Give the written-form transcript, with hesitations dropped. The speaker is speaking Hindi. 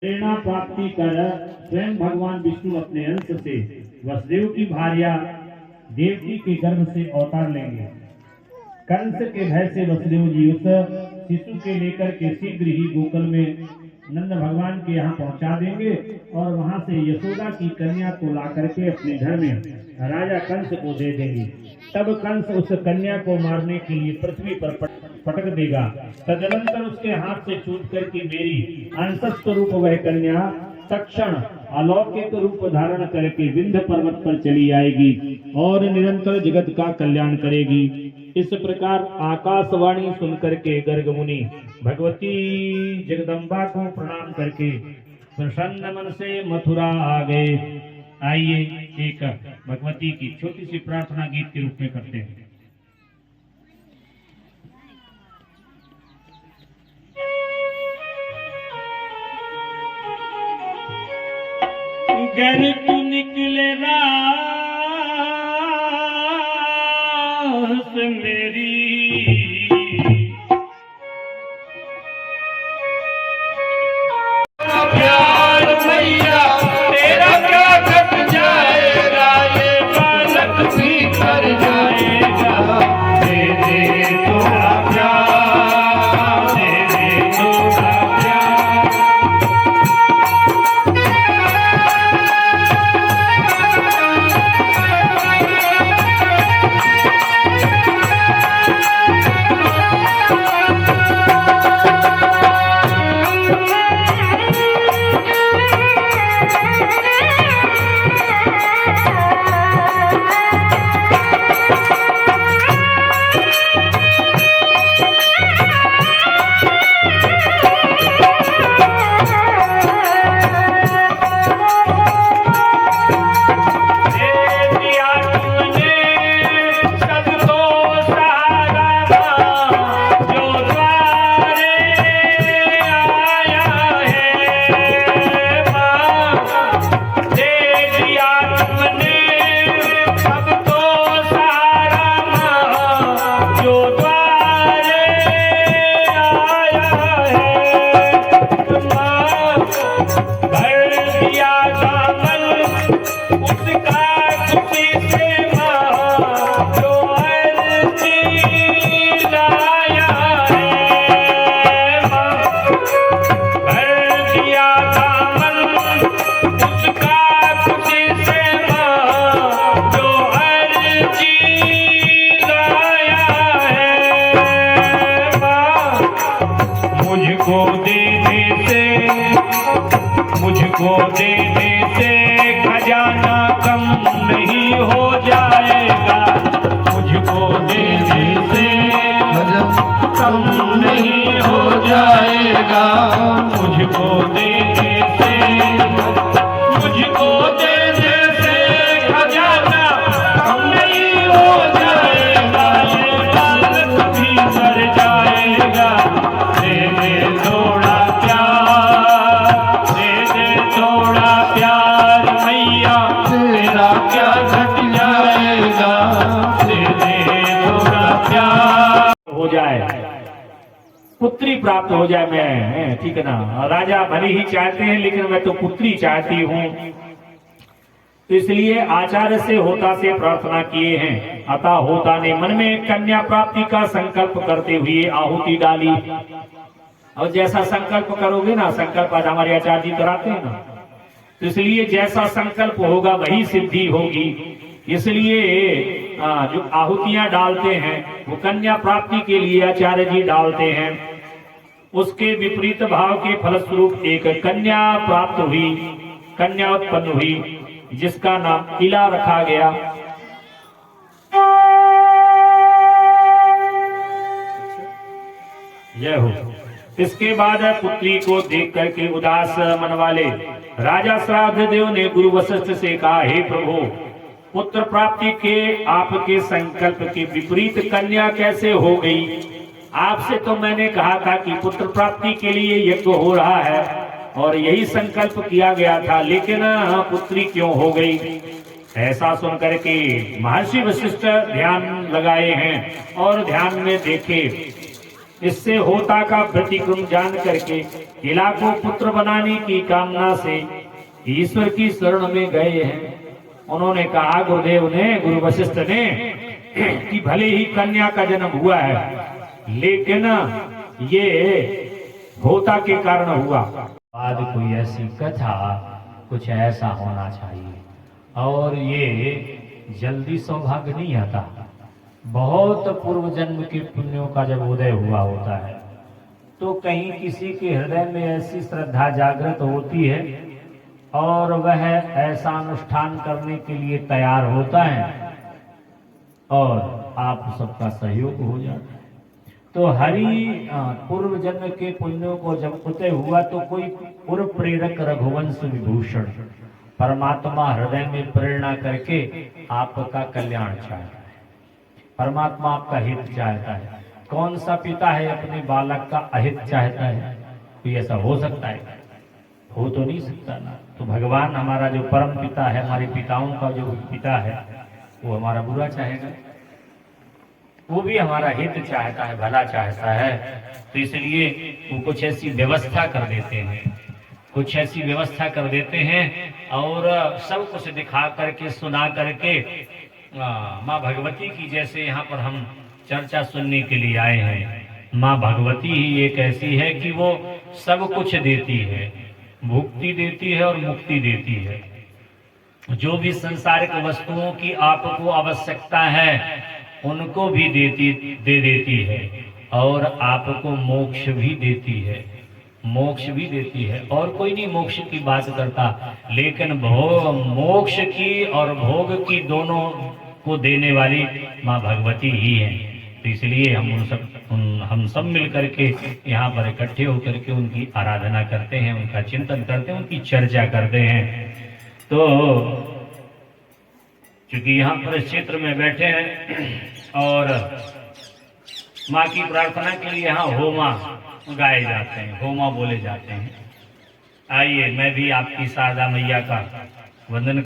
प्रेरणा प्राप्ति कर स्वयं भगवान विष्णु अपने अंश से वसुदेव की भार्या देवकी के गर्भ से अवतार लेंगे। कंस के भय से वसुदेव जी उस शिशु के लेकर के शीघ्र ही गोकुल में नंद भगवान के यहाँ पहुंचा देंगे और वहां से यशोदा की कन्या को ला करके अपने घर में राजा कंस को दे देंगे। तब कंस उस कन्या को मारने के लिए पृथ्वी पर पटक देगा। तदनंतर उसके हाथ से छूट करके मेरी अंश स्वरूप वह कन्या तक्षण अलौकिक रूप धारण करके विंध्य पर्वत पर चली आएगी और निरंतर जगत का कल्याण करेगी। इस प्रकार आकाशवाणी सुनकर के गर्ग मुनि भगवती जगदम्बा को प्रणाम करके प्रसन्न मन से मथुरा आ गए। आइए एक भगवती की छोटी सी प्रार्थना गीत के रूप में करते हैं। घर तू निकले रास मेरी प्यार मैया तेरा क्या घट जाएगा, ये बालक भी कर जाएगा। दे दे थोड़ा प्यार, दे दे थोड़ा प्यार। मुझको देने से खजाना कम नहीं हो जाएगा, मुझको देने से कम नहीं हो जाएगा, मुझको देने से खजाना कम नहीं हो जाएगा, ये बालक भी कर जाएगा। दे दे थोड़ा प्यार, दे दे थोड़ा प्यार मैया तेरा क्या घट जाएगा, दे दे थोड़ा प्यार। हो जाए पुत्री प्राप्त हो जाए, मैं ठीक है ना। राजा भले ही चाहते हैं लेकिन मैं तो पुत्री चाहती हूँ, तो इसलिए आचार्य से होता से प्रार्थना किए हैं। अतः होता ने मन में कन्या प्राप्ति का संकल्प करते हुए आहुति डाली। और जैसा संकल्प करोगे ना, संकल्प आज हमारे आचार्य जी कराते हैं ना, तो इसलिए जैसा संकल्प होगा वही सिद्धि होगी। इसलिए जो आहुतियां डालते हैं वो कन्या प्राप्ति के लिए आचार्य जी डालते हैं। उसके विपरीत भाव के फलस्वरूप एक कन्या प्राप्त हुई, कन्या उत्पन्न हुई, जिसका नाम इला रखा गया। जय हो। इसके बाद पुत्री को देख करके उदास मन वाले राजा श्राद्ध देव ने गुरु वशिष्ठ से कहा, हे प्रभु, पुत्र प्राप्ति के आपके संकल्प के विपरीत कन्या कैसे हो गई? आपसे तो मैंने कहा था कि पुत्र प्राप्ति के लिए यज्ञ हो रहा है और यही संकल्प किया गया था, लेकिन पुत्री क्यों हो गई? ऐसा सुन करके महर्षि वशिष्ठ ध्यान लगाए हैं और ध्यान में देखे इससे होता का व्यतिक्रम जान करके किला को पुत्र बनाने की कामना से ईश्वर की शरण में गए हैं। उन्होंने कहा गुरुदेव ने, गुरु वशिष्ठ ने, कि भले ही कन्या का जन्म हुआ है लेकिन ये होता के कारण हुआ। बाद कोई ऐसी कथा, कुछ ऐसा होना चाहिए। और ये जल्दी सौभाग्य नहीं आता, बहुत पूर्व जन्म के पुण्यों का जब उदय हुआ होता है तो कहीं किसी के हृदय में ऐसी श्रद्धा जागृत होती है और वह ऐसा अनुष्ठान करने के लिए तैयार होता है और आप सबका सहयोग हो जाता है। तो हरि पूर्व जन्म के पुण्यों को जब उदय हुआ तो कोई पूर्व प्रेरक रघुवंश विभूषण परमात्मा हृदय में प्रेरणा करके आपका कल्याण चाहता है, परमात्मा आपका हित चाहता है। कौन सा पिता है अपने बालक का अहित चाहता है? कोई ऐसा हो सकता है? हो तो नहीं सकता ना। तो भगवान हमारा जो परम पिता है, हमारे पिताओं का जो पिता है, वो हमारा बुरा चाहेगा? वो भी हमारा हित चाहता है, भला चाहता है। तो इसलिए वो कुछ ऐसी व्यवस्था कर देते हैं, कुछ ऐसी व्यवस्था कर देते हैं और सब कुछ दिखा करके, सुना करके। माँ भगवती की जैसे यहाँ पर हम चर्चा सुनने के लिए आए हैं, माँ भगवती ही एक ऐसी है कि वो सब कुछ देती है, भुक्ति देती है और मुक्ति देती है। जो भी सांसारिक वस्तुओं की आपको आवश्यकता है उनको भी दे देती है और आपको मोक्ष भी देती है, मोक्ष भी देती है। और कोई नहीं मोक्ष की बात करता, लेकिन मोक्ष की और भोग की दोनों को देने वाली माँ भगवती ही है। तो इसलिए हम सब मिल करके यहाँ पर इकट्ठे होकर के उनकी आराधना करते हैं, उनका चिंतन करते हैं, उनकी चर्चा करते हैं। तो क्योंकि यहाँ पर इस क्षेत्र में बैठे हैं और माँ की प्रार्थना के लिए यहाँ होमा गाए जाते हैं, होमा बोले जाते हैं। आइए मैं भी आपकी शारदा मैया का वंदन